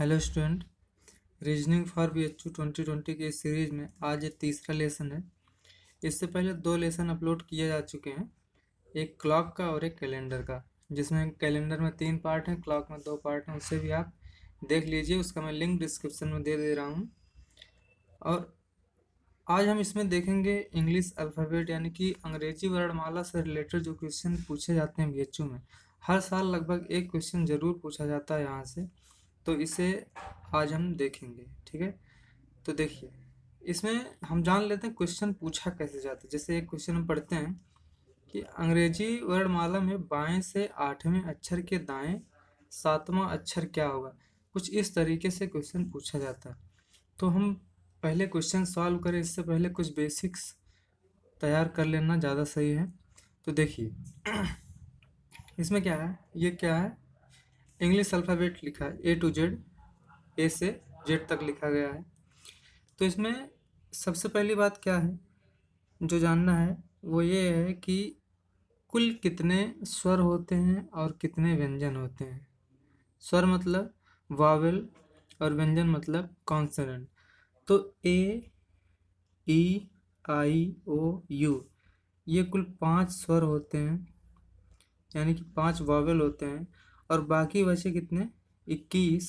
Hello student. Reasoning for BHU 2020 की इस series में आज ये तीसरा लेसन है। इससे पहले 2 लेसन अपलोड किए जा चुके हैं, एक क्लॉक का और एक कैलेंडर का, जिसमें कैलेंडर में 3 पार्ट हैं, क्लॉक में 2 पार्ट हैं। उससे भी आप देख लीजिए, उसका मैं लिंक डिस्क्रिप्शन में दे रहा हूँ। और आज हम इसमें देखेंगे इंग्लिश अल्फ़ाबेट यानी कि अंग्रेजी वर्णमाला से रिलेटेड जो क्वेश्चन पूछे जाते हैं BHU में। हर साल लगभग एक क्वेश्चन ज़रूर पूछा जाता है यहाँ से, तो इसे आज हम देखेंगे। ठीक है, तो देखिए, इसमें हम जान लेते हैं क्वेश्चन पूछा कैसे जाता है। जैसे एक क्वेश्चन हम पढ़ते हैं कि अंग्रेजी वर्णमाला में बाएं से 8वें अक्षर के दाएं 7वां अक्षर क्या होगा। कुछ इस तरीके से क्वेश्चन पूछा जाता है। तो हम पहले क्वेश्चन सॉल्व करें इससे पहले कुछ बेसिक्स तैयार कर लेना ज़्यादा सही है। तो देखिए, इसमें क्या है, ये क्या है, इंग्लिश अल्फ़ाबेट लिखा है A to Z, A से Z तक लिखा गया है। तो इसमें सबसे पहली बात क्या है जो जानना है, वो ये है कि कुल कितने स्वर होते हैं और कितने व्यंजन होते हैं। स्वर मतलब वावेल और व्यंजन मतलब कॉन्सोनेंट। तो A, E, I, O, U ये कुल 5 स्वर होते हैं, यानी कि 5 वावेल होते हैं, और बाकी बचे कितने, 21,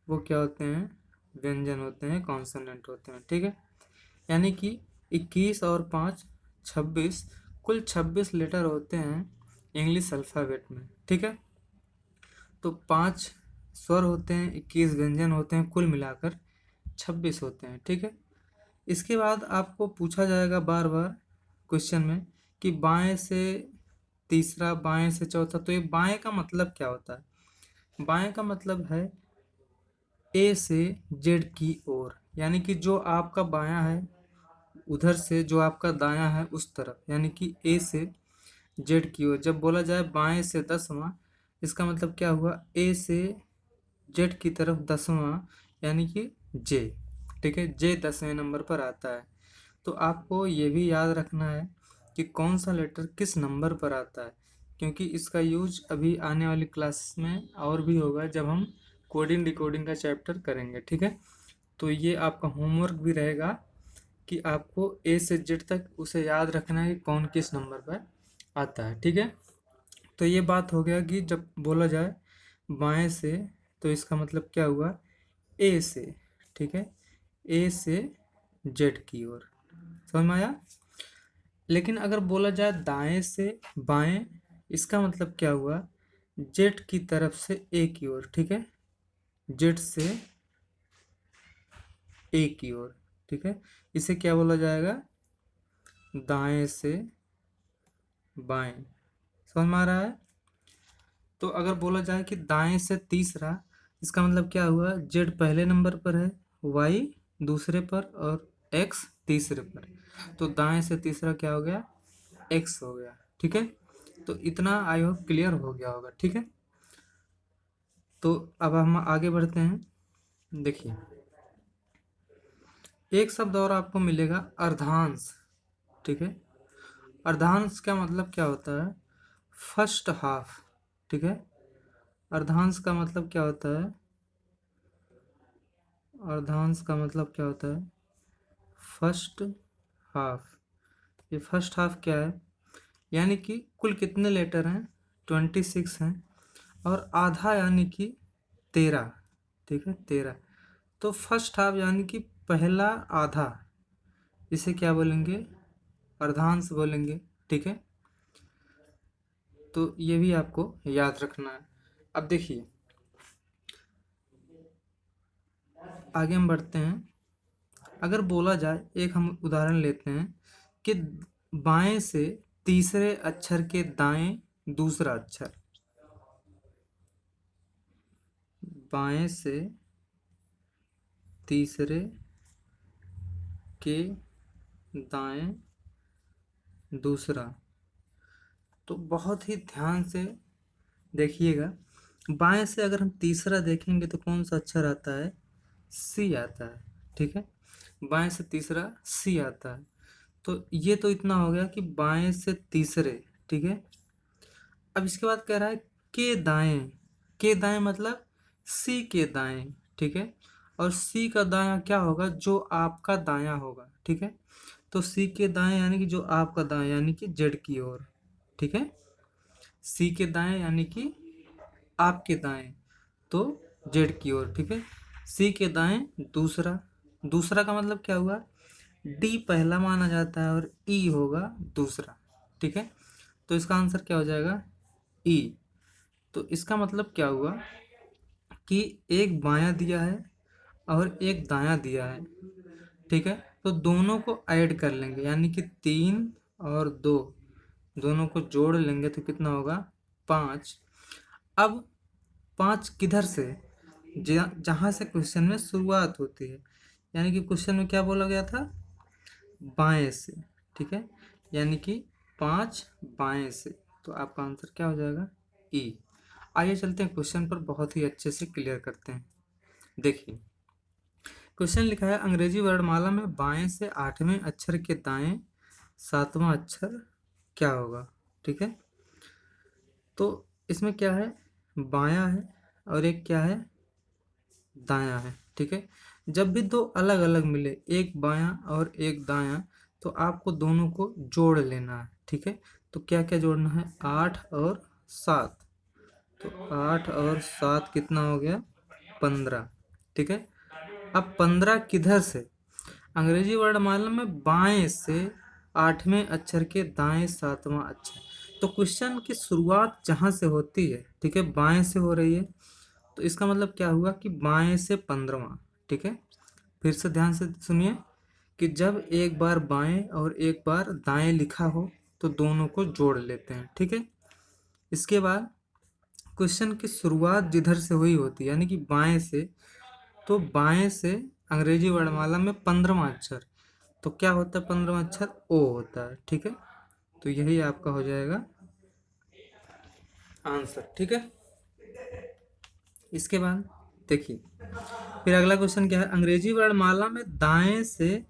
वो क्या होते हैं, व्यंजन होते हैं, कॉन्सोनेंट होते हैं। ठीक है, यानी कि 21 और 5 26, कुल 26 लेटर होते हैं इंग्लिश अल्फ़ाबेट में। ठीक है, तो 5 स्वर होते हैं, 21 व्यंजन होते हैं, कुल मिलाकर 26 होते हैं। ठीक है, इसके बाद आपको पूछा जाएगा बार बार क्वेश्चन में कि बाएं से तीसरा, बाएं से चौथा। तो ये बाएं का मतलब क्या होता है? बाएं का मतलब है A से Z की ओर, यानी कि जो आपका बायां है उधर से जो आपका दायां है उस तरफ, यानी कि A से Z की ओर। जब बोला जाए बाएं से 10वां, इसका मतलब क्या हुआ, A से Z की तरफ 10वां, यानी कि J। ठीक है, J 10वें नंबर पर आता है। तो आपको ये भी याद रखना है कि कौन सा लेटर किस नंबर पर आता है, क्योंकि इसका यूज अभी आने वाली क्लास में और भी होगा जब हम कोडिंग डिकोडिंग का चैप्टर करेंगे। ठीक है, तो ये आपका होमवर्क भी रहेगा कि आपको A से Z तक उसे याद रखना है कि कौन किस नंबर पर आता है। ठीक है, तो ये बात हो गया कि जब बोला जाए बाएं से, तो इसका मतलब क्या हुआ, A से। ठीक है, A से Z की ओर, समझ में आया। लेकिन अगर बोला जाए दाएं से बाएं, इसका मतलब क्या हुआ, Z की तरफ से A की ओर। ठीक है, Z से A की ओर। ठीक है, इसे क्या बोला जाएगा, दाएं से बाएं। समझ में आ रहा है। तो अगर बोला जाए कि दाएं से तीसरा, इसका मतलब क्या हुआ, Z पहले नंबर पर है, Y दूसरे पर और X तीसरे पर। तो दाएं से तीसरा क्या हो गया, X हो गया। ठीक है, तो इतना आई होप क्लियर हो गया होगा। ठीक है, तो अब हम आगे बढ़ते हैं। देखिए, एक शब्द और आपको मिलेगा, अर्धांश। ठीक है, अर्धांश का मतलब क्या होता है, फर्स्ट हाफ। ठीक है, अर्धांश का मतलब क्या होता है, अर्धांश का मतलब क्या होता है, फर्स्ट हाफ। ये फर्स्ट हाफ क्या है, यानी कि कुल कितने लेटर हैं, 26 हैं, और आधा यानी कि 13। ठीक है, 13। तो फर्स्ट हाफ यानी कि पहला आधा, इसे क्या बोलेंगे, अर्धांश बोलेंगे। ठीक है, तो ये भी आपको याद रखना है। अब देखिए, आगे हम बढ़ते हैं। अगर बोला जाए, एक हम उदाहरण लेते हैं कि बाएं से तीसरे अक्षर के दाएं दूसरा अक्षर, बाएं से तीसरे के दाएं दूसरा। तो बहुत ही ध्यान से देखिएगा, बाएं से अगर हम तीसरा देखेंगे तो कौन सा अक्षर आता है, सी आता है। ठीक है, बाएं से तीसरा सी आता है। तो ये तो इतना हो गया कि बाएं से तीसरे। ठीक है, अब इसके बाद कह रहा है के दाएं, के दाएं मतलब सी के दाएं। ठीक है। और सी का दायां क्या होगा, जो आपका दायां होगा, ठीक है। तो सी के दाएं यानी कि जो आपका दाएं यानी कि जेड की ओर, ठीक है। सी के दाएं यानी कि आपके दाएं, तो जेड की ओर, ठीक है। सी के दाएं दूसरा, दूसरा का मतलब क्या हुआ, डी पहला माना जाता है और ई होगा दूसरा, ठीक है। तो इसका आंसर क्या हो जाएगा, ई। तो इसका मतलब क्या हुआ कि एक बायां दिया है और एक दायां दिया है, ठीक है। तो दोनों को ऐड कर लेंगे यानी कि 3 और 2, दोनों को जोड़ लेंगे तो कितना होगा, 5। अब 5 किधर से, जहाँ से क्वेश्चन में शुरुआत होती है, यानी कि क्वेश्चन में क्या बोला गया था, बाएं से, ठीक है। यानी कि 5 बाएं से, तो आपका आंसर क्या हो जाएगा, ई। आइए चलते हैं क्वेश्चन पर, बहुत ही अच्छे से क्लियर करते हैं। देखिए क्वेश्चन लिखा है, अंग्रेजी वर्णमाला में बाएं से 8वें अक्षर के दाएं 7वां अक्षर क्या होगा, ठीक है। तो इसमें क्या है, बायां है और एक क्या है, दायां है, ठीक है। जब भी दो अलग अलग मिले, एक बायां और एक दायां, तो आपको दोनों को जोड़ लेना है, ठीक है। तो क्या क्या जोड़ना है, 8 और 7। तो 8 और 7 कितना हो गया, 15, ठीक है। अब 15 किधर से, अंग्रेजी वर्णमाला में बाएं से 8वें अक्षर के दाएं 7वां अक्षर। तो क्वेश्चन की शुरुआत जहां से होती है, ठीक है, बाएं से हो रही है, तो इसका मतलब क्या हुआ कि बाएं से 15वां, ठीक है। फिर से ध्यान से सुनिए कि जब एक बार बाएं और एक बार दाएं लिखा हो तो दोनों को जोड़ लेते हैं, ठीक है। इसके बाद क्वेश्चन की शुरुआत जिधर से हुई होती है यानी कि बाएं से, तो बाएं से अंग्रेजी वर्णमाला में 15वां अक्षर, तो क्या होता है 15वां अक्षर, ओ होता है, ठीक है। तो यही आपका हो जाएगा आंसर, ठीक है। इसके बाद देखिए फिर अगला क्वेश्चन क्या है, अंग्रेजी वर्णमाला में दाएं से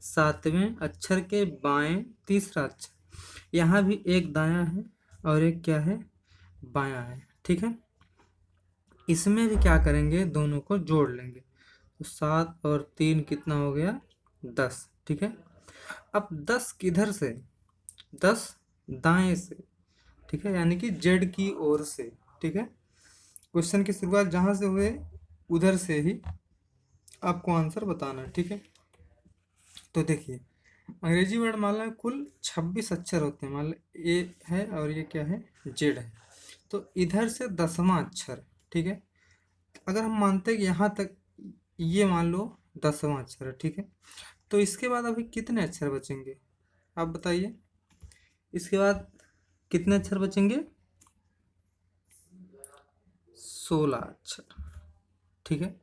7वें अक्षर के बाएं तीसरा अक्षर, यहाँ भी एक दायां है और एक क्या है, बायां है, ठीक है। इसमें भी क्या करेंगे, दोनों को जोड़ लेंगे, तो 7 और 3 कितना हो गया, 10, ठीक है। अब 10 किधर से, 10 दाएं से, ठीक है, यानी कि जेड की ओर से, ठीक है। क्वेश्चन की शुरुआत जहां से हुए उधर से ही आपको आंसर बताना है, ठीक है। तो देखिए अंग्रेजी वर्णमाला में कुल 26 अक्षर होते हैं, मान लो ए है और ये क्या है, जेड है। तो इधर से 10वां अक्षर, ठीक है। अगर हम मानते हैं कि यहाँ तक ये मान लो 10वां अक्षर है, ठीक है। तो इसके बाद अभी कितने अक्षर बचेंगे, आप बताइए। इसके बाद कितने अक्षर बचेंगे, 16 अक्षर, ठीक है।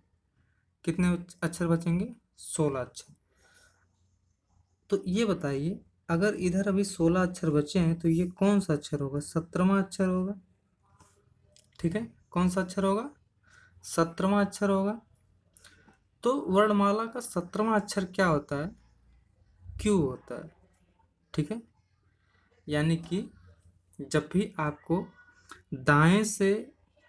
कितने अक्षर बचेंगे, 16 अक्षर। तो ये बताइए अगर इधर अभी 16 अक्षर बचे हैं तो ये कौन सा अक्षर होगा, 17वां अक्षर होगा, ठीक है। कौन सा अक्षर होगा, 17वां अक्षर होगा। तो वर्णमाला का 17वां अक्षर क्या होता है, क्यू होता है, ठीक है। यानी कि जब भी आपको दाएं से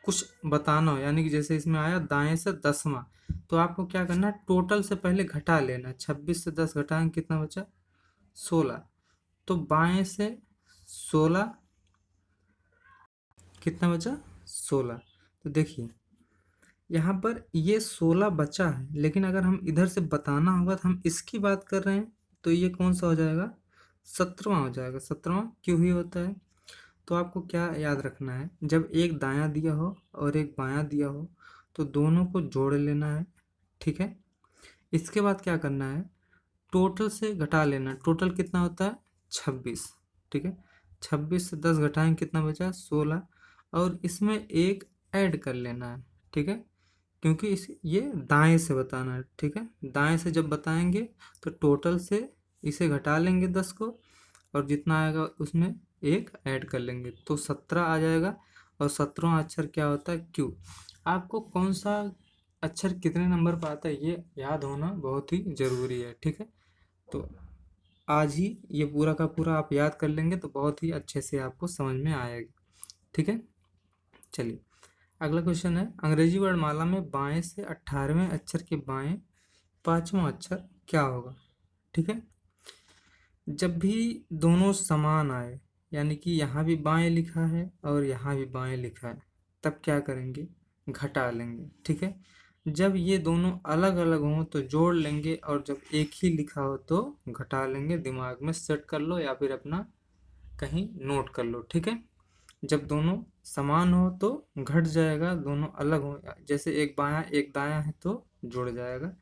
कुछ बताना हो, यानी कि जैसे इसमें आया दाएं से 10वां, तो आपको क्या करना है, टोटल से पहले घटा लेना। 26 से 10 घटाएंगे कितना बचा, 16। तो बाएं से 16 कितना बचा, 16। तो देखिए यहाँ पर ये 16 बचा है, लेकिन अगर हम इधर से बताना होगा तो हम इसकी बात कर रहे हैं, तो ये कौन सा हो जाएगा, 17वां हो जाएगा। 17वां क्यों ही होता है। तो आपको क्या याद रखना है, जब एक दायां दिया हो और एक बायां दिया हो तो दोनों को जोड़ लेना है, ठीक है। इसके बाद क्या करना है, टोटल से घटा लेना। टोटल कितना होता है, 26, ठीक है। 26 से 10 घटाएंगे कितना बचा, 16। और इसमें एक ऐड कर लेना है, ठीक है, क्योंकि इस ये दाएं से बताना है, ठीक है। दाएं से जब बताएंगे तो टोटल से इसे घटा लेंगे 10 को, और जितना आएगा उसमें एक ऐड कर लेंगे तो 17 आ जाएगा। और 17वां अक्षर क्या होता है, क्यू। आपको कौन सा अक्षर कितने नंबर पर आता है ये याद होना बहुत ही ज़रूरी है, ठीक है। तो आज ही ये पूरा का पूरा आप याद कर लेंगे तो बहुत ही अच्छे से आपको समझ में आएगा, ठीक है। चलिए अगला क्वेश्चन है, अंग्रेजी वर्णमाला में बाएं से 18वें अक्षर के बाएं 5वां अक्षर क्या होगा। ठीक है, जब भी दोनों समान आए, यानी कि यहाँ भी बाएं लिखा है और यहाँ भी बाएं लिखा है, तब क्या करेंगे, घटा लेंगे। ठीक है, जब ये दोनों अलग अलग हों तो जोड़ लेंगे, और जब एक ही लिखा हो तो घटा लेंगे। दिमाग में सेट कर लो या फिर अपना कहीं नोट कर लो। ठीक है, जब दोनों समान हो तो घट जाएगा, दोनों अलग हो, जैसे एक बायां एक दायां है तो जुड़ जाएगा,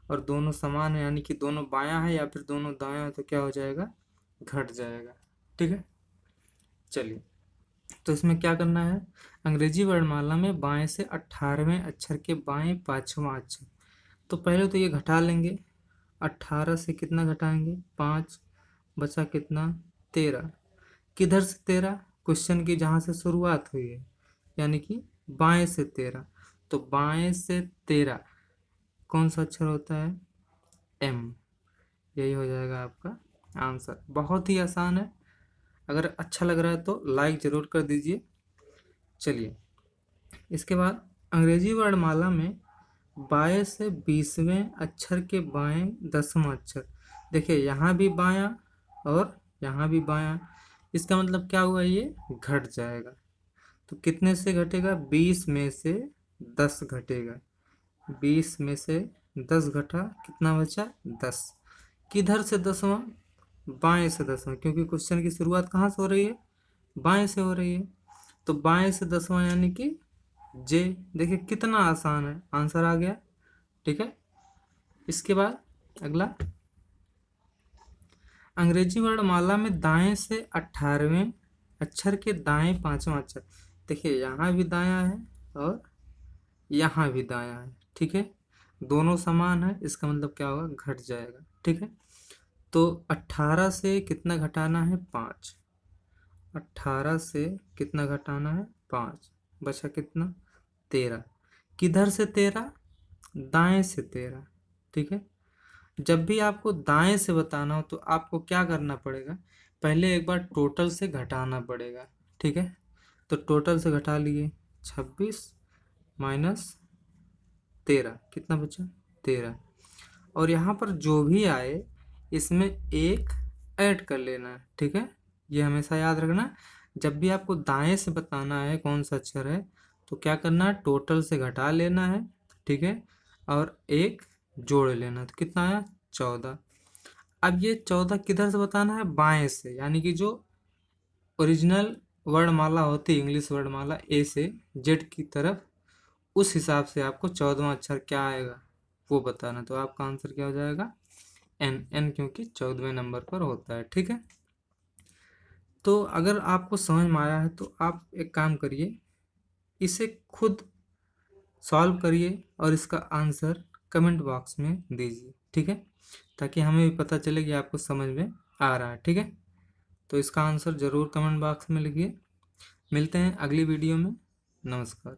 और दोनों समान है यानी कि दोनों बायां है या फिर दोनों दायां है तो क्या हो जाएगा, घट जाएगा। ठीक है, चलिए, तो इसमें क्या करना है, अंग्रेजी वर्णमाला में बाएं से 18वें अक्षर के बाएं 5वां अक्षर, तो पहले तो ये घटा लेंगे। 18 से कितना घटाएंगे, 5, बचा कितना, 13। किधर से 13, क्वेश्चन की जहाँ से शुरुआत हुई है, यानी कि बाएं से 13, तो बाएं से 13 कौन सा अक्षर होता है, एम। यही हो जाएगा आपका आंसर। बहुत ही आसान है, अगर अच्छा लग रहा है तो लाइक ज़रूर कर दीजिए। चलिए, इसके बाद अंग्रेजी वर्णमाला में बाएं से 20वें अक्षर के बाएं 10वां अक्षर, देखिए यहाँ भी बायां और यहाँ भी बायां, इसका मतलब क्या हुआ, ये घट जाएगा। तो कितने से घटेगा, 20 में से 10 घटेगा, 20 में से 10 घटा, कितना बचा, 10। किधर से 10वां, बाएं से 10वां, क्योंकि क्वेश्चन की शुरुआत कहाँ से हो रही है, बाएं से हो रही है, तो बाएं से 10वां यानी कि जे। देखिए कितना आसान है, आंसर आ गया। ठीक है, इसके बाद अगला, अंग्रेजी वर्णमाला में दाएं से 18वें अक्षर के दाएं 5वां अक्षर, देखिए यहाँ भी दायां है और यहाँ भी दायां है। ठीक है, दोनों समान है, इसका मतलब क्या होगा, घट जाएगा। ठीक है, तो 18 से कितना घटाना है, 5। 18 से कितना घटाना है, 5, बचा कितना, 13। किधर से 13, दाएं से 13। ठीक है, जब भी आपको दाएं से बताना हो तो आपको क्या करना पड़ेगा, पहले एक बार टोटल से घटाना पड़ेगा। ठीक है, तो टोटल से घटा लिए, 26 माइनस 13, कितना बचा, 13। और यहाँ पर जो भी आए इसमें एक ऐड कर लेना है। ठीक है, ये हमेशा याद रखना, जब भी आपको दाएं से बताना है कौन सा अक्षर है तो क्या करना है, टोटल से घटा लेना है। ठीक है, और एक जोड़ लेना, तो कितना आया, 14। अब ये 14 किधर से बताना है, बाएं से, यानी कि जो ओरिजिनल वर्णमाला होती है इंग्लिश वर्णमाला ए से जेड की तरफ, उस हिसाब से आपको 14वां अक्षर क्या आएगा वो बताना। तो आपका आंसर क्या हो जाएगा, एन। एन क्योंकि 14वें नंबर पर होता है। ठीक है, तो अगर आपको समझ में आया है तो आप एक काम करिए, इसे खुद सॉल्व करिए और इसका आंसर कमेंट बॉक्स में दीजिए। ठीक है, ताकि हमें भी पता चले कि आपको समझ में आ रहा है। ठीक है, तो इसका आंसर ज़रूर कमेंट बॉक्स में लिखिए। मिलते हैं अगली वीडियो में, नमस्कार।